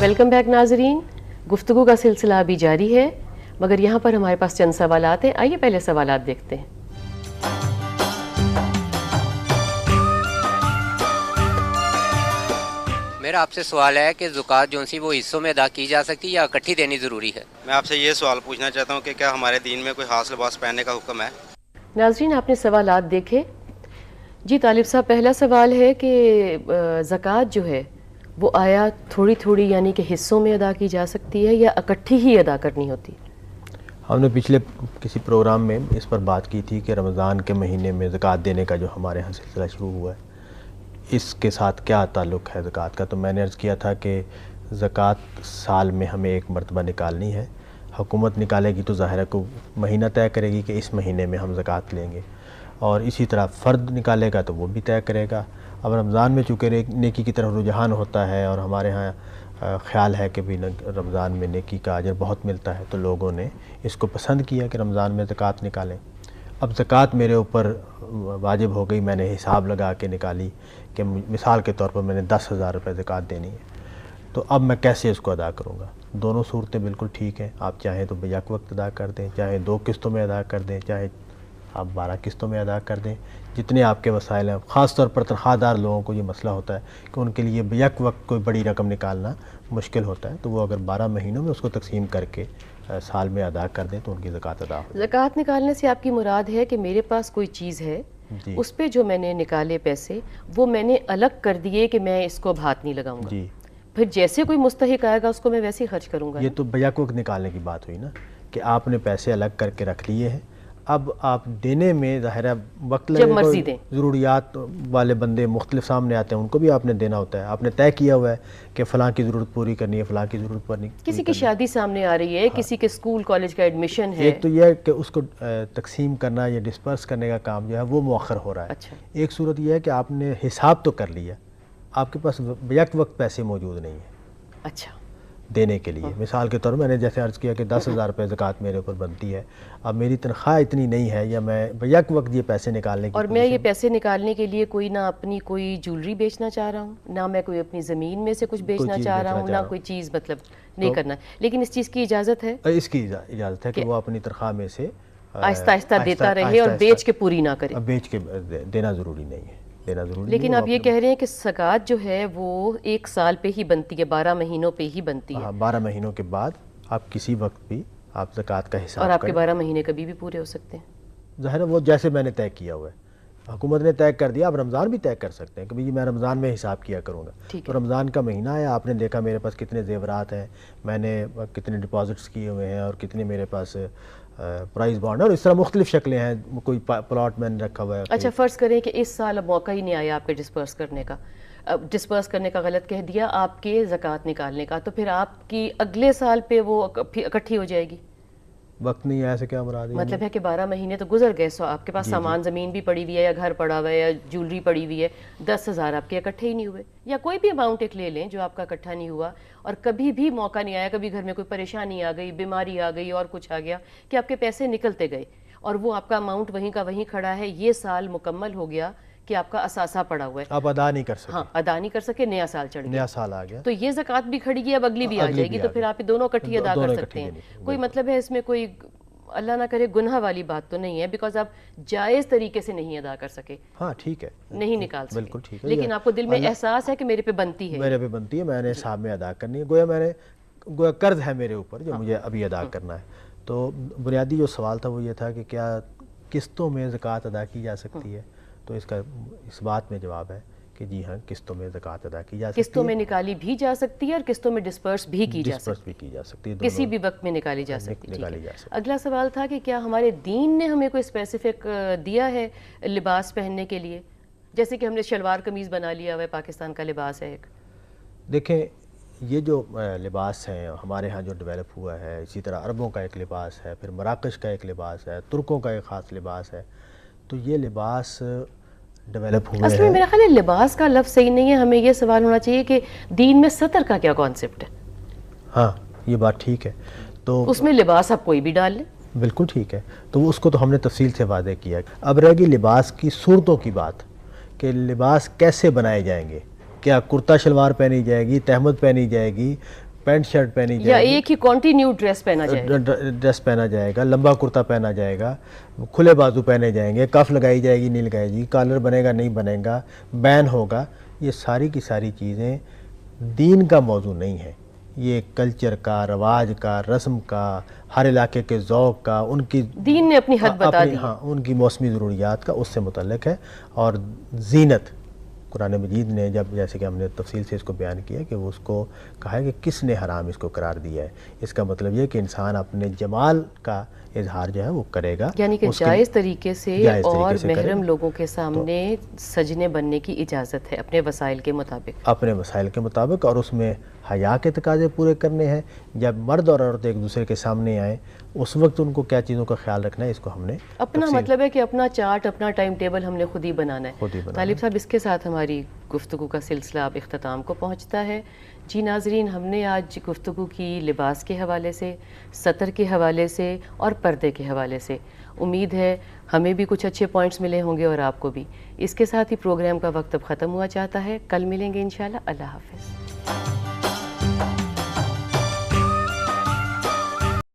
Welcome back ناظرین. گفتگو کا سلسلہ ابھی جاری ہے مگر یہاں پر ہمارے پاس چند سوالات ہیں. آئیے پہلے سوالات دیکھتے ہیں. میرا آپ سے سوال ہے کہ زکوٰۃ جو سی وہ حصوں میں ادا کی جا سکتی ہے یا اکٹھی دینی ضروری ہے؟ میں آپ سے یہ سوال پوچھنا چاہتا ہوں کہ کیا ہمارے دین میں کوئی خاص لباس پہننے کا حکم ہے؟ ناظرین آپ نے سوالات دیکھے. جی طالب صاحب، پہلا سوال ہے کہ زکوٰۃ جو ہے وہ آیا تھوڑی تھوڑی یعنی کہ حصوں میں ادا کی جا سکتی ہے یا اکٹھی ہی ادا کرنی ہوتی ہے؟ ہم نے پچھلے کسی پروگرام میں اس پر بات کی تھی کہ رمضان کے مہینے میں زکوٰۃ دینے کا جو ہمارے ہاں سلسلہ شروع ہوا ہے اس کے ساتھ کیا تعلق ہے زکوٰۃ کا. تو میں نے عرض کیا تھا کہ زکوٰۃ سال میں ہمیں ایک مرتبہ نکالنی ہے. حکومت نکالے گی تو ظاہر ہے کو مہینہ طے کرے گی کہ اس مہینے میں ہم زکوٰۃ لیں گے، اور اسی طرح فرد نکالے گا تو وہ بھی طے کرے گا. اب رمضان میں چونکہ نیکی کی طرف رجحان ہوتا ہے اور ہمارے ہاں خیال ہے کہ بھی رمضان میں نیکی کا اجر بہت ملتا ہے، تو لوگوں نے اس کو پسند کیا کہ رمضان میں زکوٰۃ نکالیں. اب زکوٰۃ میرے اوپر واجب ہو گئی، میں نے حساب لگا کے نکالی کہ مثال کے طور پر میں نے 10,000 روپے زکوٰۃ دینی ہے. تو اب میں کیسے اس کو ادا کروں گا؟ دونوں صورتیں بالکل ٹھیک ہیں. آپ چاہیں تو بیک وقت ادا کر دیں، چاہے 2 قسطوں میں ادا کر دیں، چاہے آپ 12 قسطوں میں ادا کر دیں، جتنے آپ کے وسائل ہیں. خاص طور پر تنخواہ دار لوگوں کو یہ مسئلہ ہوتا ہے کہ ان کے لیے بیک وقت کوئی بڑی رقم نکالنا مشکل ہوتا ہے، تو وہ اگر 12 مہینوں میں اس کو تقسیم کر کے سال میں ادا کر دیں تو ان کی زکوٰۃ ادا ہو. زکوٰۃ نکالنے سے آپ کی مراد ہے کہ میرے پاس کوئی چیز ہے جی، اس پہ جو میں نے نکالے پیسے وہ میں نے الگ کر دیے کہ میں اس کو بھات نہیں لگاؤں گا، جی، پھر جیسے کوئی مستحق آئے گا اس کو میں ویسے ہی خرچ کروں گا. یہ تو بیک وقت نکالنے کی بات ہوئی نا کہ آپ نے پیسے الگ کر کے رکھ لیے ہیں. اب آپ دینے میں ظاہر ہے وقت لگے جب گا، مرضی دیں. ضروریات والے بندے مختلف سامنے آتے ہیں، ان کو بھی آپ نے دینا ہوتا ہے. آپ نے طے کیا ہوا ہے کہ فلاں کی ضرورت پوری کرنی ہے، فلاں کی ضرورت پوری کرنی ہے. کسی کی شادی سامنے آ رہی ہے، کسی کے اسکول کالج کا ایڈمیشن ہے. ایک تو یہ ہے کہ اس کو تقسیم کرنا یا ڈسپرس کرنے کا کام جو ہے وہ مؤخر ہو رہا ہے. اچھا، ایک صورت یہ ہے کہ آپ نے حساب تو کر لیا، آپ کے پاس بیک وقت پیسے موجود نہیں ہیں اچھا دینے کے لیے. مثال کے طور پر میں نے جیسے عرض کیا کہ 10,000 روپے زکوٰۃ میرے اوپر بنتی ہے، اب میری تنخواہ اتنی نہیں ہے یا میں بیک وقت یہ پیسے نکالنے کی اور میں یہ پیسے نکالنے کے لیے کوئی نہ اپنی کوئی جولری بیچنا چاہ رہا ہوں، نہ میں کوئی اپنی زمین میں سے کچھ بیچنا چاہ رہا ہوں، نہ کوئی چیز مطلب نہیں کرنا، لیکن اس چیز کی اجازت ہے، اس کی اجازت ہے کہ وہ اپنی تنخواہ میں سے آہستہ آہستہ دیتا رہے اور بیچ کے پوری نہ کرے. بیچ کے دینا ضروری نہیں ہے، دینا ضروری. لیکن آپ یہ کہہ رہے ہیں کہ زکوٰۃ جو ہے وہ 1 سال پہ ہی بنتی ہے، 12 مہینوں پہ ہی بنتی ہے. 12 مہینوں کے بعد آپ کسی وقت بھی آپ زکوٰۃ کا حساب اور آپ کے 12 مہینے کبھی بھی پورے ہو سکتے ہیں. ظاہر ہے وہ جیسے میں نے طے کیا ہوا ہے، حکومت نے طے کر دیا. آپ رمضان بھی طے کر سکتے ہیں کہ بھئی میں رمضان میں حساب کیا کروں گا. تو رمضان کا مہینہ ہے، آپ نے دیکھا میرے پاس کتنے زیورات ہیں، میں نے کتنے ڈپازٹس کیے ہوئے ہیں اور کتنے میرے پاس پرائز بانڈ اور اس طرح مختلف شکلیں ہیں، کوئی پلاٹ میں نے رکھا ہوا ہے. اچھا فرض کریں کہ اس سال اب موقع ہی نہیں آیا آپ کے ڈسپرس کرنے کا، ڈسپرس کرنے کا غلط کہہ دیا، آپ کے زکوٰۃ نکالنے کا، تو پھر آپ کی اگلے سال پہ وہ اکٹھی ہو جائے گی. وقت نہیں آیا سے کیا مراد ہے؟ مطلب ہے کہ 12 مہینے تو گزر گئے، سو آپ کے پاس سامان زمین بھی پڑی ہوئی ہے یا گھر پڑا ہوا ہے یا جولری پڑی ہوئی ہے، 10,000 آپ کے اکٹھے ہی نہیں ہوئے، یا کوئی بھی اماؤنٹ ایک لے لیں جو آپ کا اکٹھا نہیں ہوا، اور کبھی بھی موقع نہیں آیا، کبھی گھر میں کوئی پریشانی آ گئی، بیماری آ گئی اور کچھ آ گیا کہ آپ کے پیسے نکلتے گئے اور وہ آپ کا اماؤنٹ وہیں کا وہیں کھڑا ہے، یہ سال مکمل ہو گیا کہ آپ کا اثاثہ پڑا ہوا ہے، آپ ادا نہیں کر سکتے. ہاں ادا نہیں کر سکے، نیا سال چڑھ گیا، نیا سال آ گیا، تو یہ زکوٰۃ بھی کھڑی گئی، اب اگلی بھی آ جائے گی، تو پھر آپ دونوں اکٹھی ادا کر سکتے ہیں. کوئی مطلب ہے اس میں کوئی اللہ نہ کرے گناہ والی بات تو نہیں ہے، بیکاز آپ جائز طریقے سے نہیں ادا کر سکے. ہاں ٹھیک ہے، نہیں نکال سکے، بالکل ٹھیک ہے، لیکن آپ کو دل میں احساس ہے کہ میرے پہ بنتی ہے، میرے پہ بنتی ہے، میں نے حساب میں ادا کرنی ہے، گویا قرض ہے میرے اوپر جو مجھے ابھی ادا کرنا ہے. تو بنیادی جو سوال تھا وہ یہ تھا کہ کیا قسطوں میں زکوٰۃ ادا کی جا سکتی ہے؟ تو اس کا اس بات میں جواب ہے کہ جی ہاں، قسطوں میں زکوٰۃ ادا کی جا سکتی ہے، قسطوں میں نکالی بھی جا سکتی ہے اور قسطوں میں ڈسپرس بھی کی جا سکتی ہے، کسی بھی وقت میں نکالی جا سکتی ہے. اگلا سوال تھا کہ کیا ہمارے دین نے ہمیں کوئی اسپیسیفک دیا ہے لباس پہننے کے لیے، جیسے کہ ہم نے شلوار قمیض بنا لیا ہوا ہے، پاکستان کا لباس ہے ایک. دیکھیں یہ جو لباس ہیں ہمارے ہاں جو ڈیولپ ہوا ہے، اسی طرح عربوں کا ایک لباس ہے، پھر مراکش کا ایک لباس ہے، ترکوں کا ایک خاص لباس ہے، تو یہ لباس ڈیولپ ہوئے ہیں. اصل میں میرا خیال ہے لباس کا لفظ صحیح نہیں ہے، ہمیں یہ سوال ہونا چاہیے کہ دین میں سطر کا کیا کانسیپٹ ہے. ہاں یہ بات ٹھیک ہے، تو اس میں لباس آپ کوئی بھی ڈال لیں، بالکل ٹھیک ہے. تو اس کو تو ہم نے تفصیل سے واضح کیا. اب رہ گئی لباس کی صورتوں کی بات کہ لباس کیسے بنائے جائیں گے. کیا کرتا شلوار پہنی جائے گی، تہمد پہنی جائے گی، پینٹ شرٹ پہنی یا جائے گی، ایک ہی کنٹینیو ڈریس پہنا جائے گا. ڈریس پہنا جائے گا، لمبا کرتا پہنا جائے گا، کھلے بازو پہنے جائیں گے، کف لگائی جائے گی نہیں لگائے گی، کالر بنے گا نہیں بنے گا، بین ہوگا. یہ ساری کی ساری چیزیں دین کا موضوع نہیں ہے، یہ کلچر کا، رواج کا، رسم کا، ہر علاقے کے ذوق کا، ان کی دین نے اپنی حد بتا دی. ہاں ان کی موسمی ضروریات کا اس سے متعلق ہے. اور زینت قرآن مجید نے جب جیسے کہ ہم نے تفصیل سے اس کو بیان کیا کہ وہ اس کو کہا ہے کہ کس نے حرام اس کو قرار دیا ہے. اس کا مطلب یہ کہ انسان اپنے جمال کا اظہار جو ہے وہ کرے گا، یعنی کہ اس کے جائز طریقے سے جائز طریقے اور سے کرے محرم گا. لوگوں کے سامنے سجنے بننے کی اجازت ہے اپنے وسائل کے مطابق. اپنے وسائل کے مطابق، اور اس میں حیا کے تقاضے پورے کرنے ہیں. جب مرد اور عورت ایک دوسرے کے سامنے آئیں اس وقت ان کو کیا چیزوں کا خیال رکھنا ہے، اس کو ہم نے اپنا مطلب ہے کہ اپنا چارٹ، اپنا ٹائم ٹیبل ہم نے خود ہی بنانا ہے. خود ہی بنانا طالب صاحب، اس کے ساتھ ہماری گفتگو کا سلسلہ اب اختتام کو پہنچتا ہے. جی ناظرین، ہم نے آج گفتگو کی لباس کے حوالے سے، سطر کے حوالے سے اور پردے کے حوالے سے. امید ہے ہمیں بھی کچھ اچھے پوائنٹس ملے ہوں گے اور آپ کو بھی. اس کے ساتھ ہی پروگرام کا وقت اب ختم ہوا چاہتا ہے. کل ملیں گے انشاءاللہ. اللہ حافظ.